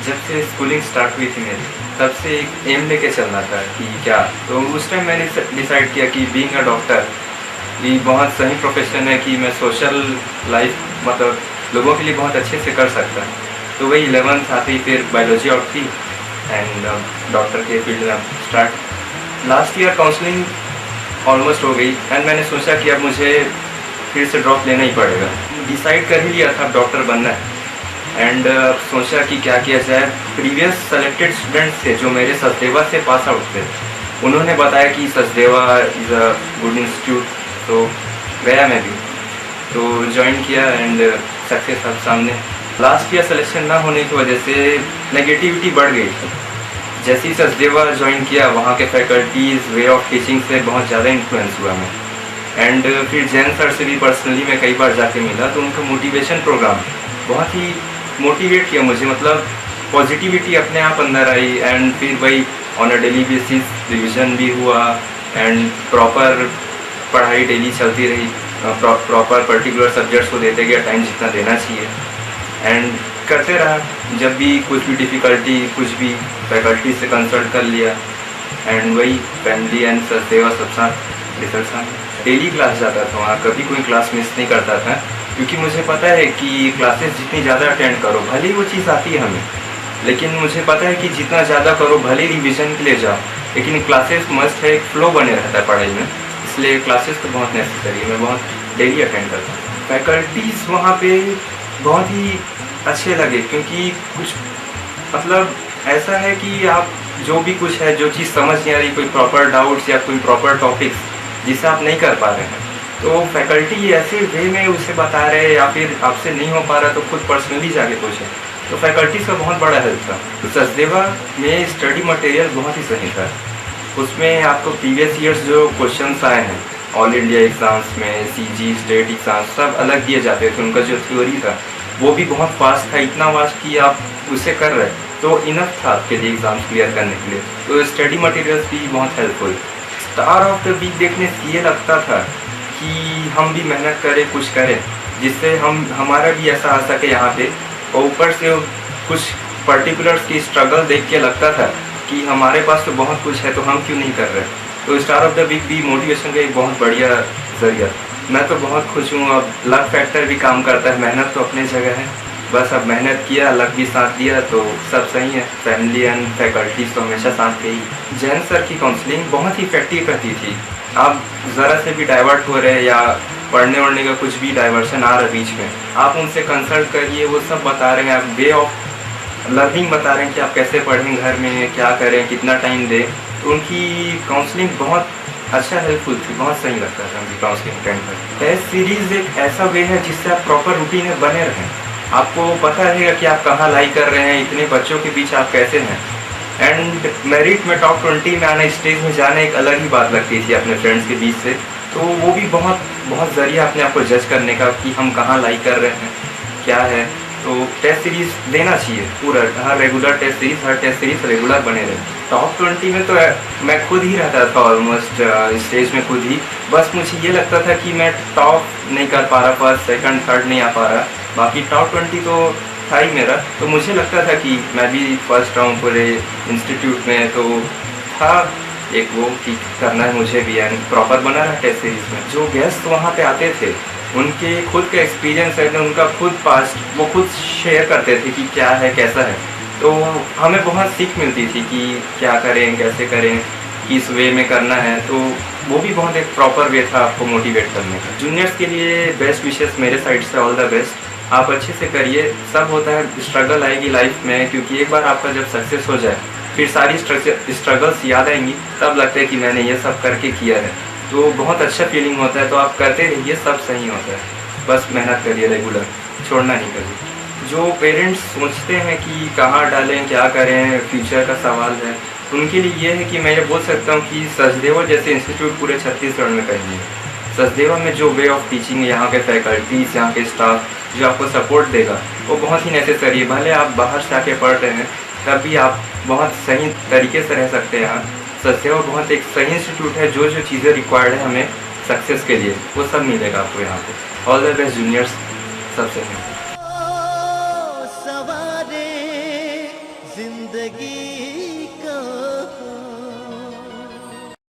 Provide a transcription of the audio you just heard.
जब से schooling start हुई थी मेरी, तब से एक एम लेके चलना था कि क्या, तो उस टाइम मैंने डिसाइड किया कि बीइंग अ डॉक्टर ये बहुत सही प्रोफेशन है कि मैं सोशल लाइफ मतलब लोगों के लिए बहुत अच्छे से कर सकता हूँ। तो वही 11th आते ही फिर बायोलॉजी आउट थी एंड डॉक्टर के फील्ड में start. Last year counselling almost हो गई एंड मैंने सोचा कि अब मुझे फिर से ड्रॉप लेना ही पड़ेगा। डिसाइड कर ही लिया था डॉक्टर बनना है एंड सोचा कि क्या किया जाए। प्रीवियस सेलेक्टेड स्टूडेंट्स थे जो मेरे सचदेवा से पास आउट थे, उन्होंने बताया कि Sachdeva is a good institute, तो गया मैं भी, तो ज्वाइन किया एंड सक्सेस अब सामने। लास्ट ईयर सिलेक्शन ना होने की वजह से नेगेटिविटी बढ़ गई थी। जैसे ही सचदेवा ज्वाइन किया, वहाँ के फैकल्टीज़ वे ऑफ टीचिंग से बहुत ज़्यादा इन्फ्लुएंस हुआ मैं एंड फिर जैन सर से भी पर्सनली मैं कई बार जाके मिला, तो उनका मोटिवेशन प्रोग्राम बहुत ही मोटिवेट किया मुझे, मतलब पॉजिटिविटी अपने आप अंदर आई एंड फिर वही on a daily basis revision भी हुआ एंड प्रॉपर पढ़ाई डेली चलती रही। प्रॉपर पर्टिकुलर सब्जेक्ट्स को देते गया टाइम जितना देना चाहिए एंड करते रहा। जब भी कुछ भी डिफ़िकल्टी, कुछ भी फैकल्टी से कंसल्ट कर लिया एंड वही फैमिली एंड सचदेवा सब साथ रिजल्ट सामने। डेली क्लास जाता था वहाँ, कभी कोई क्लास मिस नहीं करता था, क्योंकि मुझे पता है कि क्लासेस जितनी ज़्यादा अटेंड करो, भले ही वो चीज़ आती है हमें, लेकिन मुझे पता है कि जितना ज़्यादा करो, भले ही रिविज़न के लिए जाओ, लेकिन क्लासेस मस्ट है, एक फ्लो बने रहता है पढ़ाई में, इसलिए क्लासेस तो बहुत नेसेसरी है। मैं बहुत डेली अटेंड करता हूँ। फैकल्टीज़ वहाँ पे बहुत ही अच्छे लगे, क्योंकि कुछ मतलब ऐसा है कि आप जो भी कुछ है, जो चीज़ समझ नहीं आ रही, कोई प्रॉपर डाउट्स या कोई प्रॉपर टॉपिक्स जिसे आप नहीं कर पा रहे हैं, तो फैकल्टी ऐसे वे में उसे बता रहे हैं, या फिर आपसे नहीं हो पा रहा तो खुद पर्सनली जाके पूछें, तो फैकल्टीज़ का बहुत बड़ा हेल्प था। तो सचदेवा में स्टडी मटेरियल बहुत ही सही था। उसमें आपको प्रीवियस ईयर्स जो क्वेश्चंस आए हैं ऑल इंडिया एग्ज़ाम्स में, सीजी स्टेट एग्ज़ाम्स सब अलग दिए जाते थे। उनका जो थ्योरी था वो भी बहुत फास्ट था, इतना फास्ट कि आप उसे कर रहे तो इनफ था आपके लिए एग्ज़ाम्स क्लियर करने के लिए। तो स्टडी मटेरियल्स भी बहुत helpful. Star of the week देखने से ये लगता था कि हम भी मेहनत करें, कुछ करें जिससे हमारा भी ऐसा आ सके यहाँ पे। और ऊपर से कुछ पर्टिकुलर्स की स्ट्रगल देख के लगता था कि हमारे पास तो बहुत कुछ है, तो हम क्यों नहीं कर रहे। तो स्टार ऑफ द वीक भी मोटिवेशन का एक बहुत बढ़िया जरिया। मैं तो बहुत खुश हूँ। अब लक फैक्टर भी काम करता है, मेहनत तो अपनी जगह है, बस अब मेहनत किया, लक भी साथ दिया तो सब सही है। फैमिली एंड फैकल्टीज तो हमेशा साथ थे ही। जैन सर की काउंसलिंग बहुत ही इफेक्टिव रहती थी। आप ज़रा से भी डाइवर्ट हो रहे या पढ़ने वढ़ने का कुछ भी डाइवर्शन आ रहा है बीच में, आप उनसे कंसल्ट करिए, वो सब बता रहे हैं, आप वे ऑफ लर्निंग बता रहे हैं कि आप कैसे पढ़ें, घर में क्या करें, कितना टाइम दें। तो उनकी काउंसलिंग बहुत अच्छा हेल्पफुल थी, बहुत सही लगता था उनकी काउंसलिंग अटेंड कर। टेस्ट सीरीज़ एक ऐसा वे है जिससे आप प्रॉपर रूटीन में बने रहें। आपको पता रहेगा कि आप कहाँ लाई कर रहे हैं, इतने बच्चों के बीच आप कैसे हैं। एंड मेरिट में टॉप 20 में आना, स्टेज में जाना एक अलग ही बात लगती थी अपने फ्रेंड्स के बीच से। तो वो भी बहुत ज़रिया अपने आप को जज करने का कि हम कहाँ लाई कर रहे हैं, क्या है। तो टेस्ट सीरीज़ देना चाहिए पूरा, हर रेगुलर टेस्ट सीरीज़, हर टेस्ट सीरीज़ रेगुलर बने रहे। टॉप 20 में तो मैं खुद ही रहता था ऑलमोस्ट, स्टेज में खुद ही। बस मुझे ये लगता था कि मैं टॉप नहीं कर पा रहा, फर्स्ट सेकंड थर्ड नहीं आ पा रहा, बाकी टॉप 20 तो था ही मेरा। तो मुझे लगता था कि मैं भी फर्स्ट आऊँ पूरे इंस्टीट्यूट में, तो था एक वो कि करना है मुझे भी, एंड प्रॉपर बना रहा टेस्ट सीरीज़ में। जो गेस्ट वहाँ पे आते थे, उनके खुद का एक्सपीरियंस है, उनका खुद पास्ट वो खुद शेयर करते थे कि क्या है, कैसा है। तो हमें बहुत सीख मिलती थी कि क्या करें, कैसे करें, किस वे में करना है। तो वो भी बहुत एक प्रॉपर वे था आपको मोटिवेट करने का। जूनियर्स के लिए बेस्ट विशेस मेरे साइड से, ऑल द बेस्ट। आप अच्छे से करिए, सब होता है, स्ट्रगल आएगी लाइफ में, क्योंकि एक बार आपका जब सक्सेस हो जाए फिर सारी स्ट्रगल्स याद आएंगी, तब लगता है कि मैंने ये सब करके किया है, तो बहुत अच्छा फीलिंग होता है। तो आप करते रहिए, सब सही होता है, बस मेहनत करिए रेगुलर, छोड़ना नहीं करिए। जो पेरेंट्स सोचते हैं कि कहाँ डालें, क्या करें, फ्यूचर का सवाल है, उनके लिए ये है कि मैं ये बोल सकता हूँ कि सचदेवा जैसे इंस्टीट्यूट पूरे छत्तीसगढ़ में कहीं है। सचदेवा में जो वे ऑफ टीचिंग है, यहाँ के फैकल्टीज़, यहाँ के स्टाफ जो आपको सपोर्ट देगा, वो बहुत ही नेसेसरी है। भले आप बाहर से आके पढ़ रहे हैं, तब भी आप बहुत सही तरीके से रह सकते हैं यहाँ। सचदेवा बहुत एक सही इंस्टीट्यूट है, जो जो चीज़ें रिक्वायर्ड है हमें सक्सेस के लिए, वो सब मिलेगा आपको यहाँ पे। ऑल द बेस्ट जूनियर्स, सबसे जिंदगी